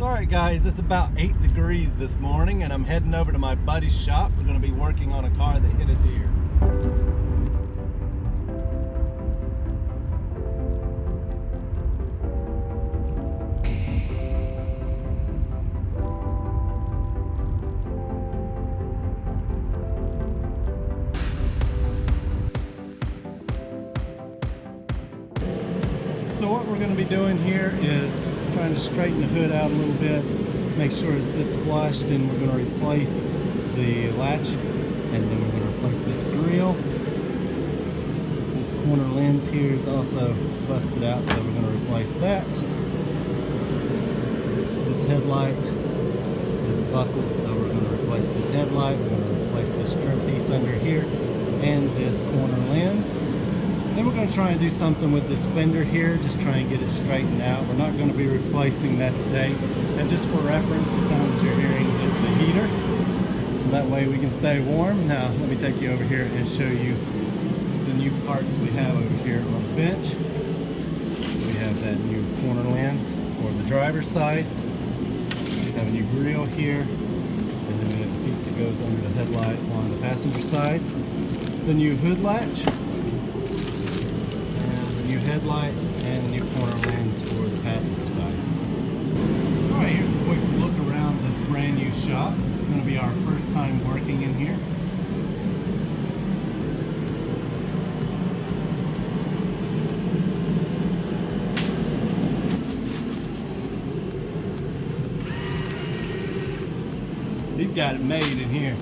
So alright guys, it's about 8 degrees this morning and I'm heading over to my buddy's shop. We're going to be working on a car that hit a deer. So what we're going to be doing here is trying to straighten the hood out a little bit, make sure it sits flush, then we're going to replace the latch, and then we're going to replace this grille. This corner lens here is also busted out, so we're going to replace that. This headlight is buckled, so we're going to replace this headlight. We're going to replace this trim piece under here and this corner lens. Then we're going to try and do something with this fender here, just try and get it straightened out. We're not going to be replacing that today. And just for reference, the sound that you're hearing is the heater. So that way we can stay warm. Now let me take you over here and show you the new parts we have over here on the bench. We have that new corner lens for the driver's side. We have a new grille here. And then we have the piece that goes under the headlight on the passenger side. The new hood latch. New headlight and new corner lens for the passenger side. Alright, here's a quick look around this brand new shop. This is going to be our first time working in here. He's got it made in here.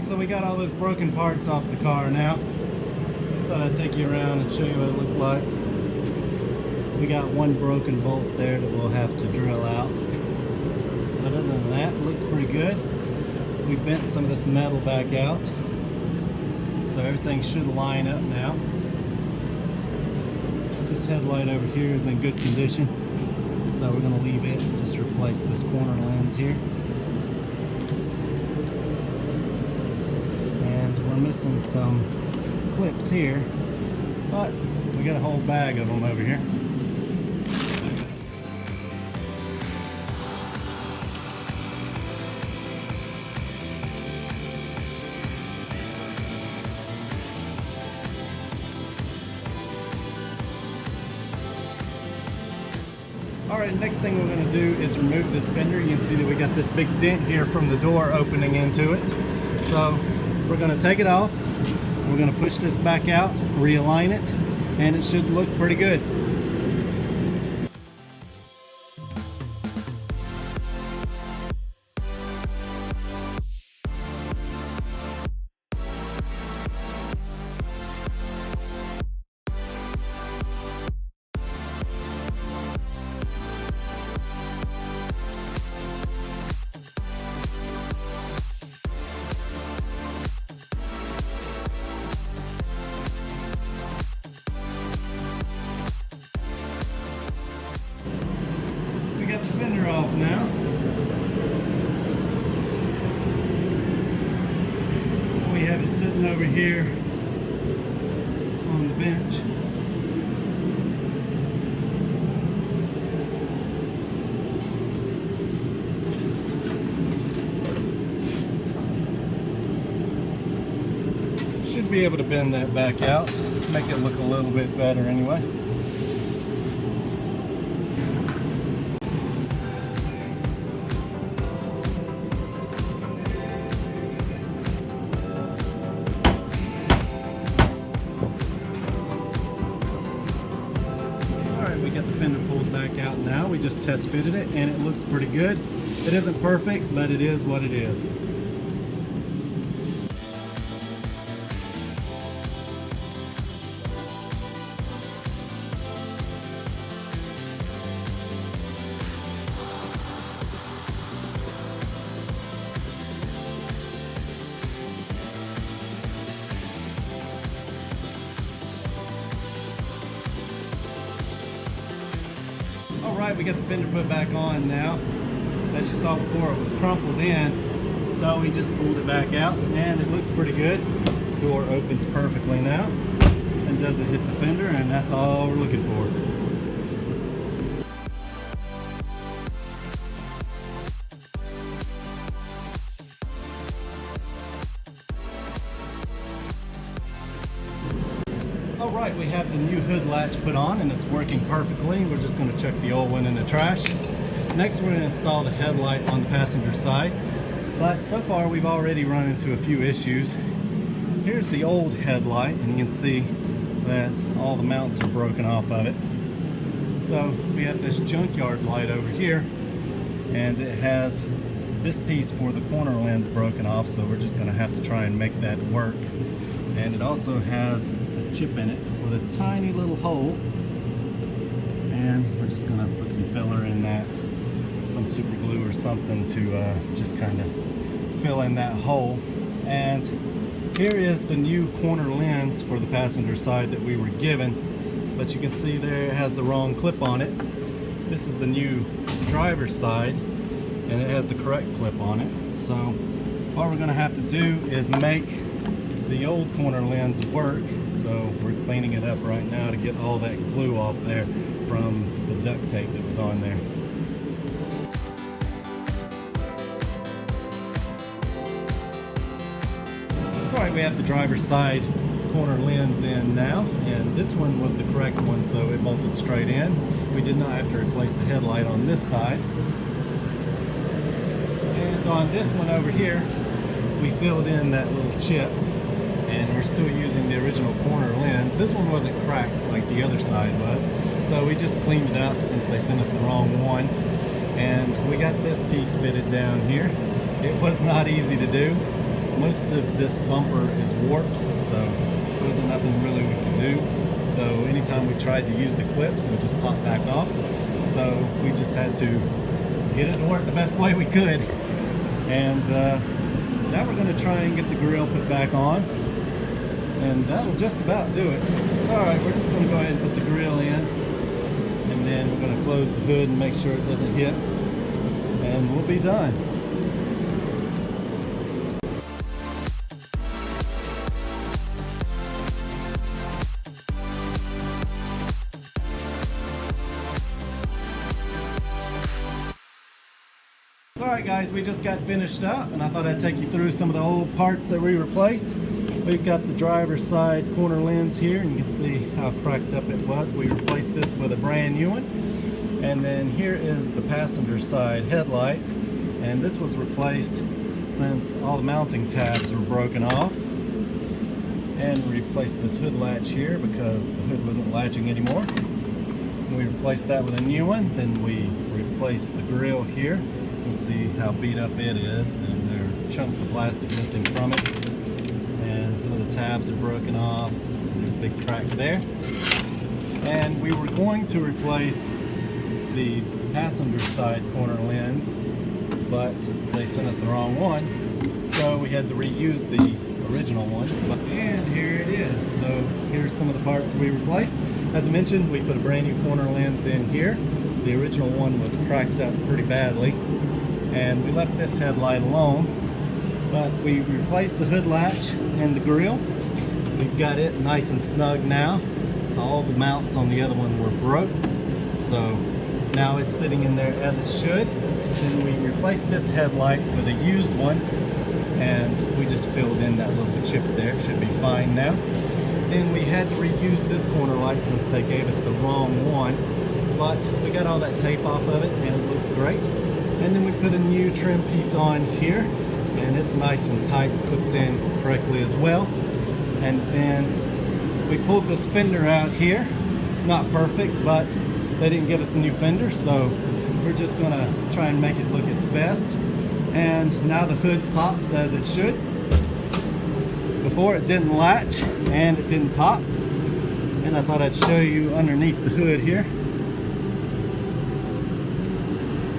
So we got all those broken parts off the car now. Thought I'd take you around and show you what it looks like. We got one broken bolt there that we'll have to drill out. But other than that, it looks pretty good. We bent some of this metal back out, so everything should line up now. This headlight over here is in good condition, so we're going to leave it, just replace this corner lens here. Missing some clips here, but we got a whole bag of them over here. Alright, next thing we're going to do is remove this fender. You can see that we got this big dent here from the door opening into it. So we're going to take it off, we're going to push this back out, realign it, and it should look pretty good. Got the fender off now. We have it sitting over here on the bench. Should be able to bend that back out, make it look a little bit better anyway. We got the fender pulled back out now. We just test fitted it and it looks pretty good. It isn't perfect, but it is what it is. Alright, we got the fender put back on now. As you saw before, it was crumpled in, so we just pulled it back out and it looks pretty good. Door opens perfectly now and doesn't hit the fender, and that's all we're looking for. Alright, we have the new hood latch put on and it's working perfectly. We're just going to chuck the old one in the trash. Next we're going to install the headlight on the passenger side. But so far we've already run into a few issues. Here's the old headlight and you can see that all the mounts are broken off of it. So we have this junkyard light over here and it has this piece for the corner lens broken off, so we're just going to have to try and make that work. And it also has a chip in it with a tiny little hole, and we're just going to put some filler in that, some super glue or something to just kind of fill in that hole. And here is the new corner lens for the passenger side that we were given, but you can see there it has the wrong clip on it. This is the new driver's side and it has the correct clip on it. So what we're going to have to do is make the old corner lens work. So we're cleaning it up right now to get all that glue off there from the duct tape that was on there. Alright, we have the driver's side corner lens in now, and this one was the correct one, so it bolted straight in. We did not have to replace the headlight on this side. And on this one over here, we filled in that little chip, and we're still using the original corner lens. This one wasn't cracked like the other side was, so we just cleaned it up since they sent us the wrong one. And we got this piece fitted down here. It was not easy to do. Most of this bumper is warped, so there wasn't nothing really we could do. So anytime we tried to use the clips, it would just pop back off. So we just had to get it to work the best way we could. And now we're going to try and get the grill put back on, and that'll just about do it. It's alright, we're just going to go ahead and put the grill in, and then we're going to close the hood and make sure it doesn't hit, and we'll be done. Alright guys, we just got finished up and I thought I'd take you through some of the old parts that we replaced. We've got the driver's side corner lens here, and you can see how cracked up it was. We replaced this with a brand new one. And then here is the passenger side headlight, and this was replaced since all the mounting tabs were broken off. And we replaced this hood latch here because the hood wasn't latching anymore. We replaced that with a new one. Then we replaced the grille here. You can see how beat up it is, and there are chunks of plastic missing from it, and some of the tabs are broken off. There's a big crack there. And we were going to replace the passenger side corner lens, but they sent us the wrong one, so we had to reuse the original one. And here it is. So here's some of the parts we replaced. As I mentioned, we put a brand new corner lens in here. The original one was cracked up pretty badly, and we left this headlight alone, but we replaced the hood latch and the grille. We've got it nice and snug now. All the mounts on the other one were broke, so now it's sitting in there as it should. Then we replaced this headlight with a used one, and we just filled in that little chip there. It should be fine now. Then we had to reuse this corner light since they gave us the wrong one, but we got all that tape off of it and it looks great. And then we put a new trim piece on here, and it's nice and tight, cooked in correctly as well. And then we pulled this fender out here. Not perfect, but they didn't give us a new fender, so we're just gonna try and make it look its best. And now the hood pops as it should. Before it didn't latch and it didn't pop. And I thought I'd show you underneath the hood here.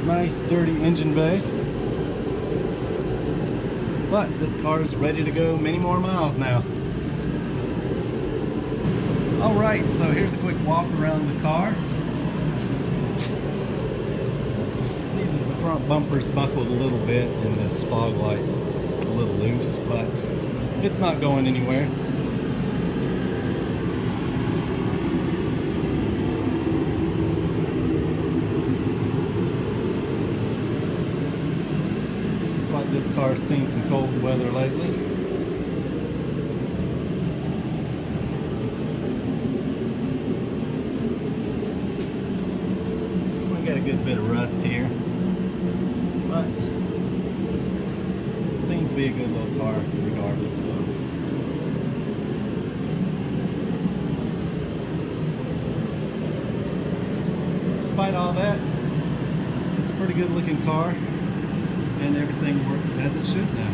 Nice dirty engine bay. But this car is ready to go many more miles now. Alright, so here's a quick walk around the car. front bumper's buckled a little bit and this fog light's a little loose, but it's not going anywhere. Looks like this car's seen some cold weather lately. We got a good bit of rust here, but it seems to be a good little car regardless. So. Despite all that, it's a pretty good looking car and everything works as it should now.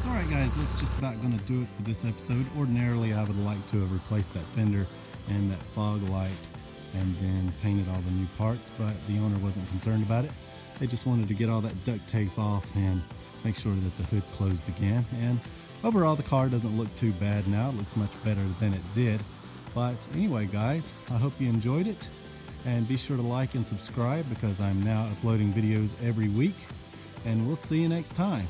Alright guys, that's just about going to do it for this episode. Ordinarily I would like to have replaced that fender and that fog light and then painted all the new parts, but the owner wasn't concerned about it. They just wanted to get all that duct tape off and make sure that the hood closed again. And overall the car doesn't look too bad now. It looks much better than it did. But anyway guys, I hope you enjoyed it, and be sure to like and subscribe because I'm now uploading videos every week, and we'll see you next time.